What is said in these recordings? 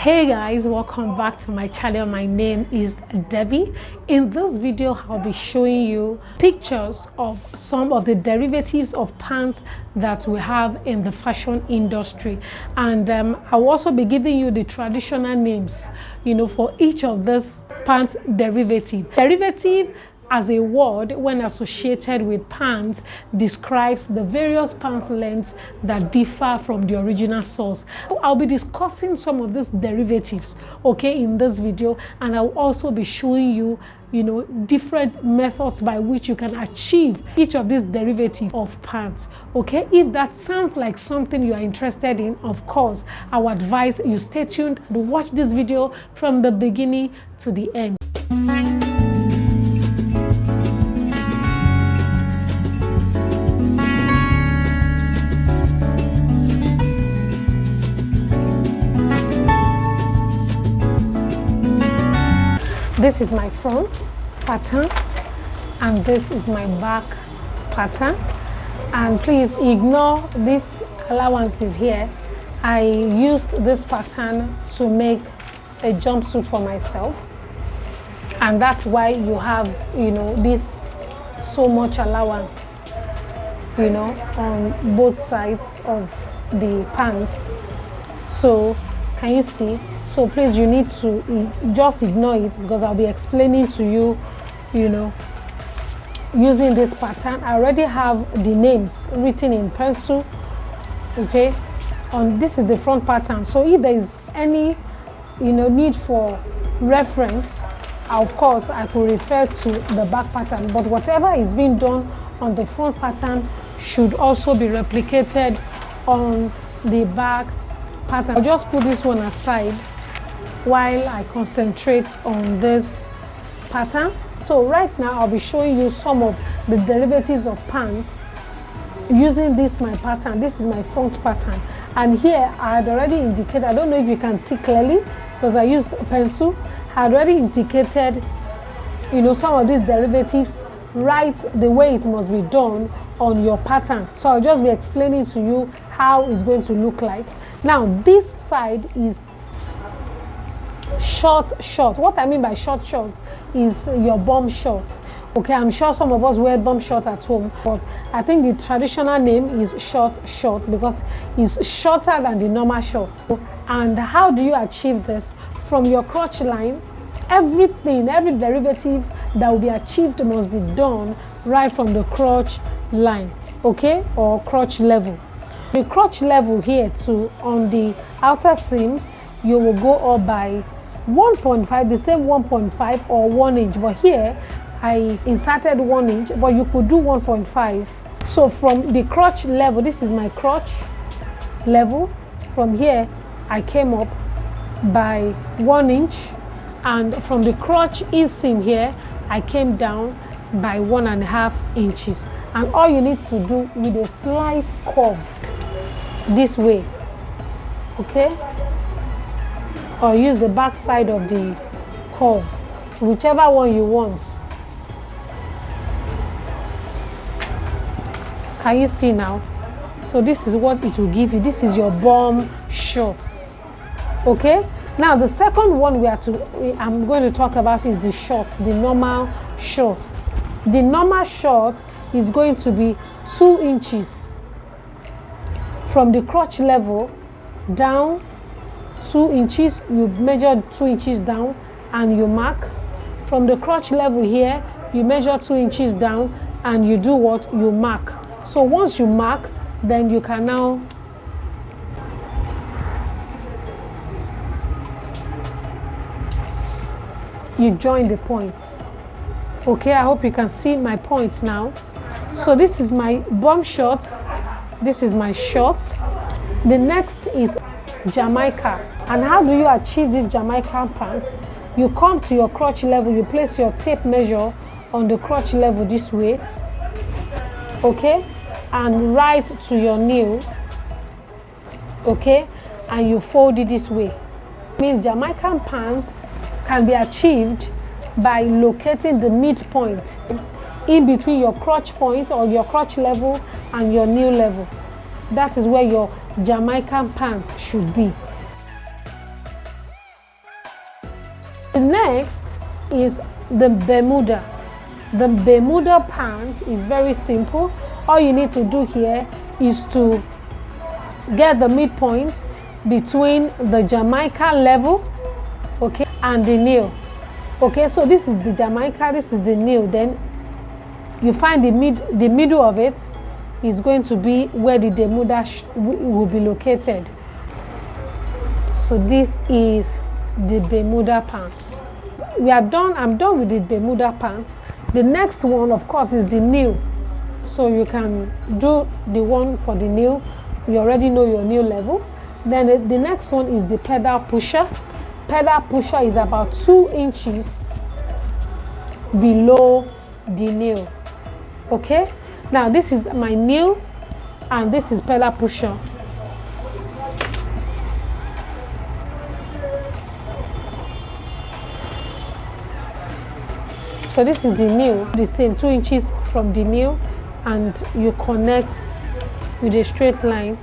Hey guys, welcome back to my channel. My name is Debbie. In this video I'll be showing you pictures of some of the derivatives of pants that we have in the fashion industry, and I'll also be giving you the traditional names for each of this pants derivative as a word, when associated with pants, describes the various pant lengths that differ from the original source. I'll be discussing some of these derivatives, in this video, and I'll also be showing you, different methods by which you can achieve each of these derivatives of pants. If that sounds like something you are interested in, of course, I would advise you stay tuned and watch this video from the beginning to the end. This is my front pattern and this is my back pattern, and please ignore these allowances here. I used this pattern to make a jumpsuit for myself, and that's why you have this so much allowance on both sides of the pants. So can you see? So please, you need to just ignore it because I'll be explaining to you, using this pattern. I already have the names written in pencil, this is the front pattern. So if there is any, need for reference, of course, I could refer to the back pattern. But whatever is being done on the front pattern should also be replicated on the back pattern. I'll just put this one aside while I concentrate on this pattern. So right now I'll be showing you some of the derivatives of pants using my pattern. This is my front pattern, and here I had already indicated, I don't know if you can see clearly because I used a pencil, I had already indicated some of these derivatives right the way it must be done on your pattern. So I'll just be explaining to you how it's going to look like. Now this side is short. What I mean by short is your bum short. I'm sure some of us wear bum short at home, but I think the traditional name is short because it's shorter than the normal shorts. And how do you achieve this? From your crotch line, every derivative that will be achieved must be done right from the crotch line, or crotch level. The crotch level here too, on the outer seam, you will go up by 1.5, the same 1.5 or 1 inch, but here I inserted 1 inch, but you could do 1.5. So from the crotch level, this is my crotch level, from here I came up by 1 inch, and from the crotch inseam here I came down by 1.5 inches. And all you need to do with a slight curve this way, or use the back side of the curve, whichever one you want. Can you see now? So this is what it will give you. This is your bum shorts. Now the second one I'm going to talk about is the shorts, the normal short. The normal short is going to be 2 inches from the crotch level down. 2 inches, you measure 2 inches down and you mark. From the crotch level here, you measure 2 inches down and you do what? You mark. So once you mark, then you can now join the points. I hope you can see my points now. So this is my bum short, this is my short. The next is Jamaica. And how do you achieve this Jamaican pant? You come to your crotch level, you place your tape measure on the crotch level this way, and right to your nail, and you fold it this way. It means Jamaican pants can be achieved by locating the midpoint in between your crotch point or your crotch level and your nail level. That is where your Jamaican pants should be. The next is the Bermuda. The Bermuda pant is very simple. All you need to do here is to get the midpoint between the Jamaica level, okay, and the nail. Okay, so this is the Jamaica, this is the nail. Then you find the middle of it is going to be where the Bermuda will be located. So this is the Bermuda pants. I'm done with the Bermuda pants. The next one, of course, is the nail. So you can do the one for the nail. You already know your nail level. Then the next one is the pedal pusher. Pedal pusher is about 2 inches below the nail. Okay, now this is my nail and this is pedal pusher. So this is the nail, the same 2 inches from the nail, and you connect with a straight line.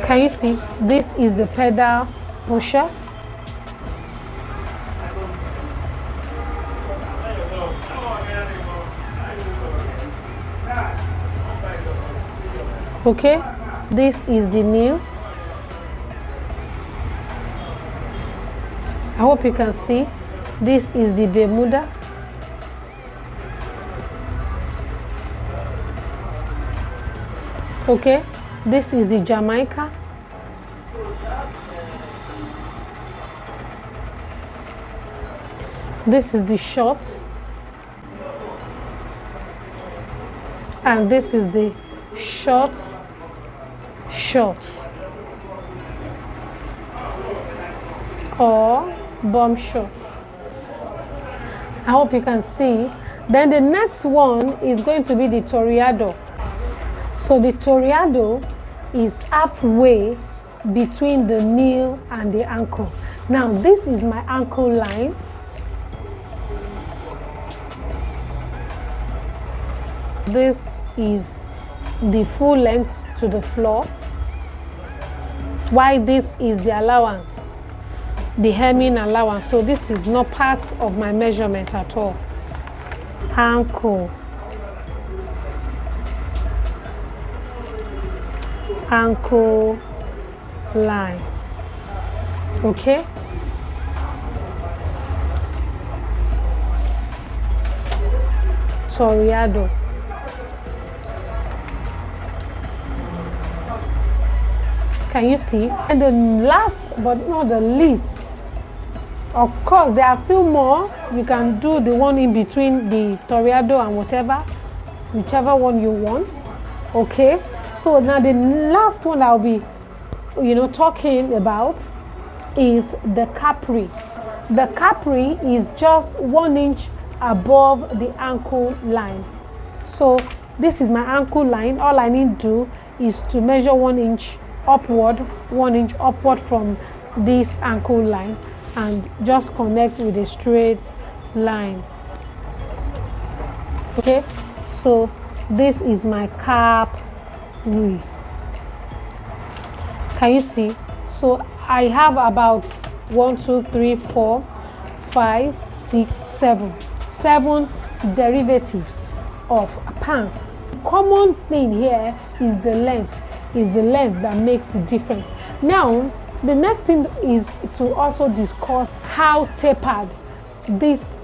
Can you see? This is the pedal pusher. Okay, this is the nail. I hope you can see. This is the Bermuda. Okay, this is the Jamaica. This is the shorts. And this is the shorts. Or bomb shorts. I hope you can see. Then the next one is going to be the Toreado. So the Toreado is halfway between the knee and the ankle. Now this is my ankle line. This is the full length to the floor. Why this is the allowance, the hemming allowance. So this is not part of my measurement at all. Ankle line. Okay, Toreado. Can you see? And the last but not the least, of course there are still more. You can do the one in between the Toreado and whichever one you want. Okay, so now the last one I'll be talking about is the Capri. The Capri is just 1 inch above the ankle line. So this is my ankle line. All I need to do is to measure 1 inch upward, 1 inch upward from this ankle line, and just connect with a straight line. Okay, so this is my Capri. Can you see? So I have about 1, 2, 3, 4, 5, 6, 7 derivatives of pants. The common thing here is the length. That makes the difference. Now, the next thing is to also discuss how tapered this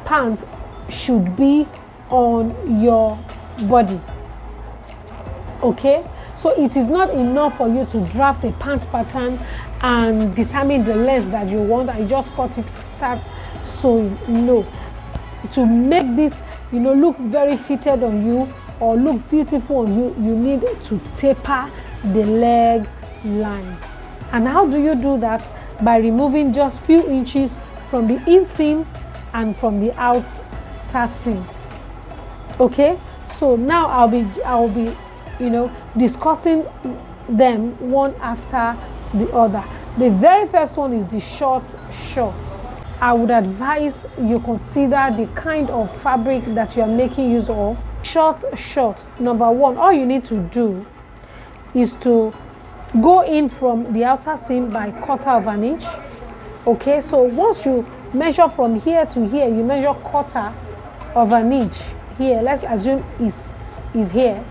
pants should be on your body. Okay, so it is not enough for you to draft a pants pattern and determine the length that you want and just cut it, start sewing. No, to make this look very fitted on you or look beautiful on you, you need to taper the leg line. And how do you do that? By removing just few inches from the inseam and from the outer seam. Okay, so now I'll be discussing them one after the other. The very first one is the shorts. I would advise you consider the kind of fabric that you are making use of. short short, number one, all you need to do is to go in from the outer seam by 1/4 of an inch. Okay, so once you measure from here to here, you measure 1/4 of an inch here. Let's assume is here.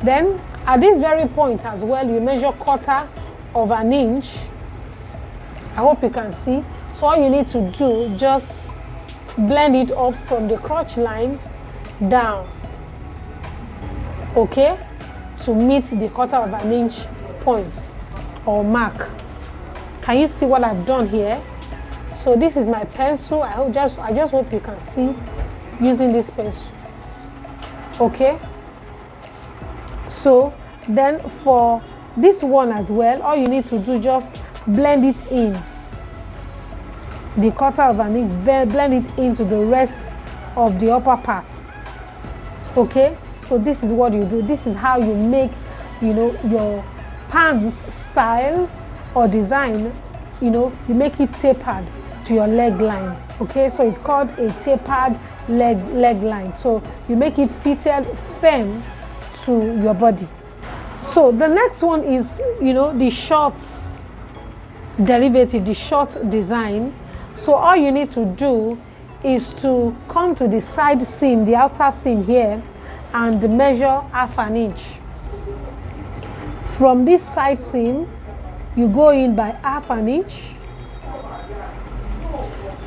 Then at this very point as well, you measure 1/4 of an inch. I hope you can see. So all you need to do, just blend it up from the crotch line down, okay, to meet the 1/4 of an inch point or mark. Can you see what I've done here? So this is my pencil. I just hope you can see using this pencil. Okay. So then for this one as well, all you need to do, just blend it in. The 1/4 of an inch, blend it into the rest of the upper parts. Okay. So this is what you do. This is how you make, you know, your pants style or design. You know, you make it tapered to your leg line. Okay, so it's called a tapered leg line. So you make it fitted firm to your body. So the next one is, you know, the shorts derivative, the short design. So all you need to do is to come to the side seam, the outer seam here, and measure 1/2 inch. From this side seam, you go in by 1/2 inch,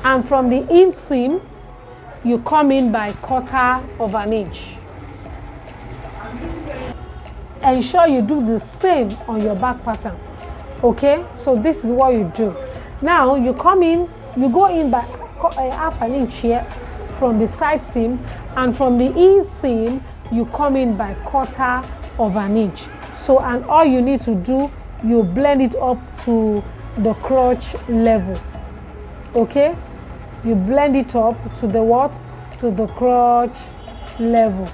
and from the inseam, you come in by 1/4 of an inch. Ensure you do the same on your back pattern. Okay, so this is what you do. Now you come in, you go in by 1/2 inch here from the side seam, and from the inseam, you come in by 1/4 of an inch. So, and all you need to do, you blend it up to the crotch level. Okay, you blend it up to the what? To the crotch level,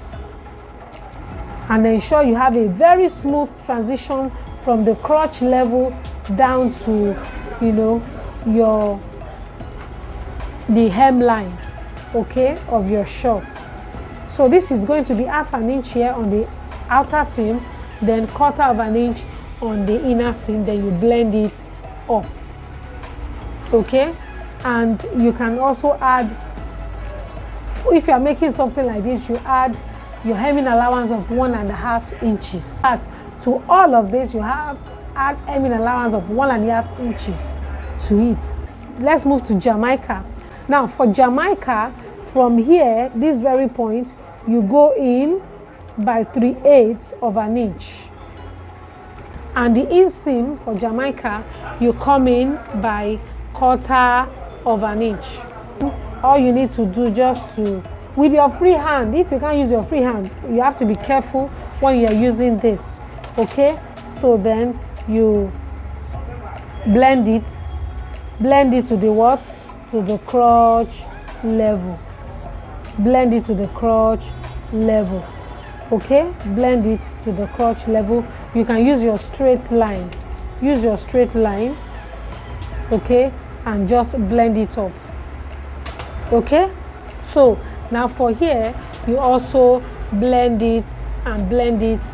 and ensure you have a very smooth transition from the crotch level down to, you know, the hemline, okay, of your shorts. So this is going to be 1/2 inch here on the outer seam, then 1/4 of an inch on the inner seam, then you blend it up. Okay, and you can also add, if you are making something like this, you add your hemming allowance of 1.5 inches. But to all of this, you add hemming allowance of 1.5 inches to it. Let's move to Jamaica. Now for Jamaica, from here, this very point, you go in by 3/8 of an inch, and the inseam for Jamaica, you come in by 1/4 of an inch. All you need to do, just to, with your free hand, if you can't use your free hand, you have to be careful when you are using this. Okay, so then you blend it to the what? To the crotch level. Blend it to the crotch level. Okay, blend it to the crotch level. You can use your straight line. Use your straight line. Okay, and just blend it up. Okay, so now for here, you also blend it and blend it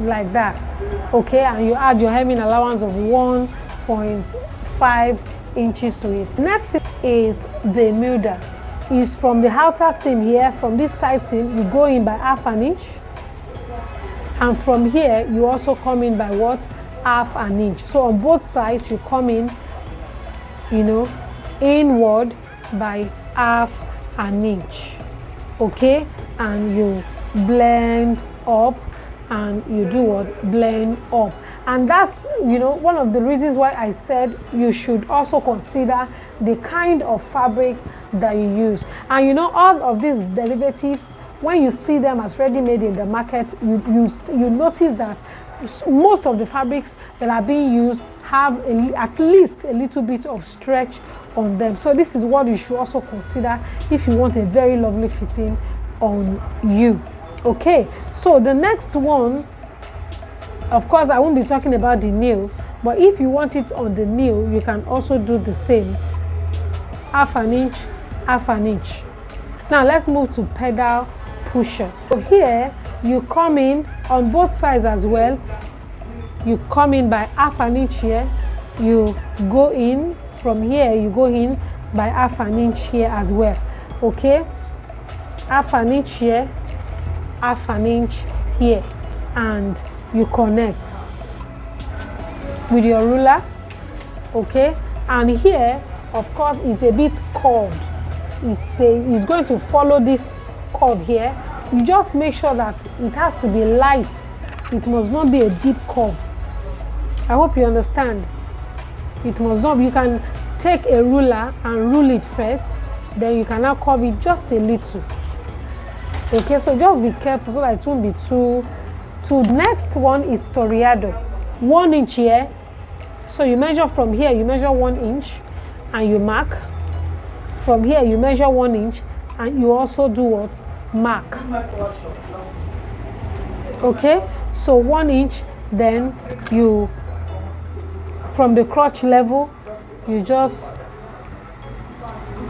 like that. Okay, and you add your hemming allowance of 1.5 inches to it. Next is the milder. Is from the outer seam here, from this side seam, you go in by 1/2 inch, and from here you also come in by what? 1/2 inch. So on both sides you come in, you know, inward by 1/2 inch. Okay, and you blend up, and you do what? Blend up. And that's, you know, one of the reasons why I said you should also consider the kind of fabric that you use. And you know, all of these derivatives, when you see them as ready-made in the market, you notice that most of the fabrics that are being used have at least a little bit of stretch on them. So this is what you should also consider if you want a very lovely fitting on you. Okay, so the next one, of course, I won't be talking about the nail, but if you want it on the nail, you can also do the same. 1/2 inch, 1/2 inch. Now let's move to pedal pusher. So here you come in on both sides as well. You come in by half an inch here. You go in from here, you go in by half an inch here as well. Okay, half an inch here, half an inch here, and you connect with your ruler. Okay, and here of course it's a bit curved. It's going to follow this curve here. You just make sure that it has to be light. It must not be a deep curve. I hope you understand. It must not be. You can take a ruler and rule it first, then you can now curve it just a little. Okay, so just be careful so that it won't be too. Next one is toreado. 1 inch here. So you measure from here, you measure 1 inch and you mark. From here you measure 1 inch and you also do what? Mark. Okay, so 1 inch, then you, from the crotch level, you just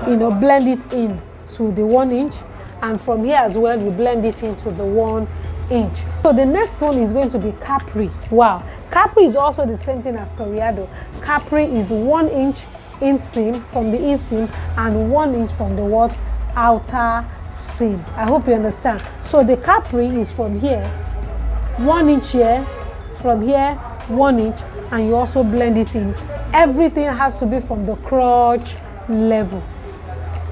blend it in to the 1 inch, and from here as well you blend it into the 1 inch. So the next one is going to be capri. Wow, capri is also the same thing as toreado. Capri is 1 inch inseam from the inseam and 1 inch from the what? Outer seam. I hope you understand. So the capri is from here 1 inch here, from here 1 inch, and you also blend it in. Everything has to be from the crotch level.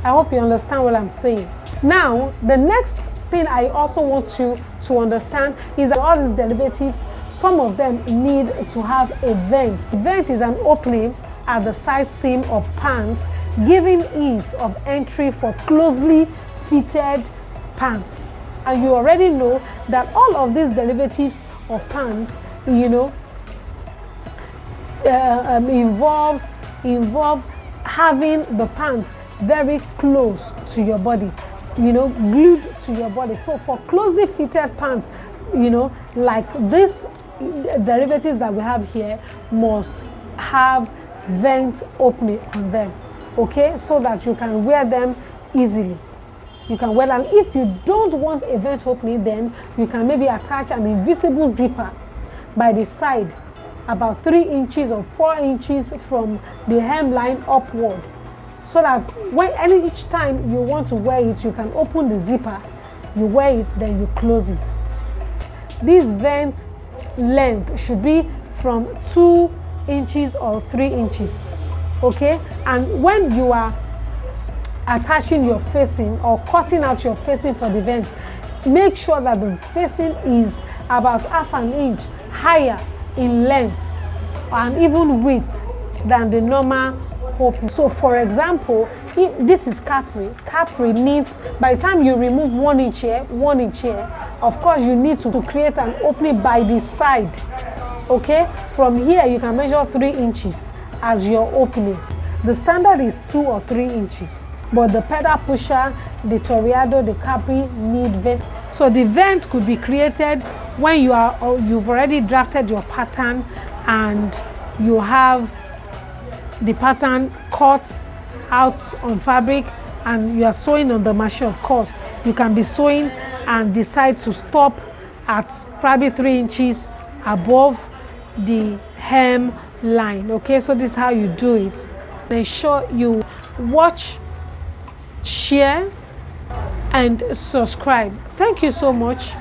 I hope you understand what I'm saying. Now the next thing I also want you to understand is that all these derivatives, some of them need to have a vent. Vent is an opening at the side seam of pants, giving ease of entry for closely fitted pants. And you already know that all of these derivatives of pants, involve having the pants very close to your body, glued to your body. So for closely fitted pants, like this derivatives that we have here must have vent opening on them, okay, so that you can wear them easily. You can wear them. If you don't want a vent opening, then you can maybe attach an invisible zipper by the side, about 3 inches or 4 inches from the hemline upward, so that when each time you want to wear it, you can open the zipper, you wear it, then you close it. This vent length should be from 2 inches or 3 inches, okay? And when you are attaching your facing or cutting out your facing for the vent, make sure that the facing is about half an inch higher in length and even width than the normal opening. So for example, if this is capri means by the time you remove 1 inch here, 1 inch here, of course you need to create an opening by the side. Okay, from here you can measure 3 inches as your opening. The standard is 2 or 3 inches, but the pedal pusher, the toreado, the capri need vent. So the vent could be created when you've already drafted your pattern and you have the pattern cut out on fabric and you are sewing on the machine. Of course, you can be sewing and decide to stop at probably 3 inches above the hem line. Okay, so this is how you do it. Make sure you watch, share and subscribe. Thank you so much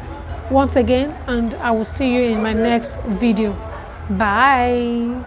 once again, and I will see you in my next video. Bye.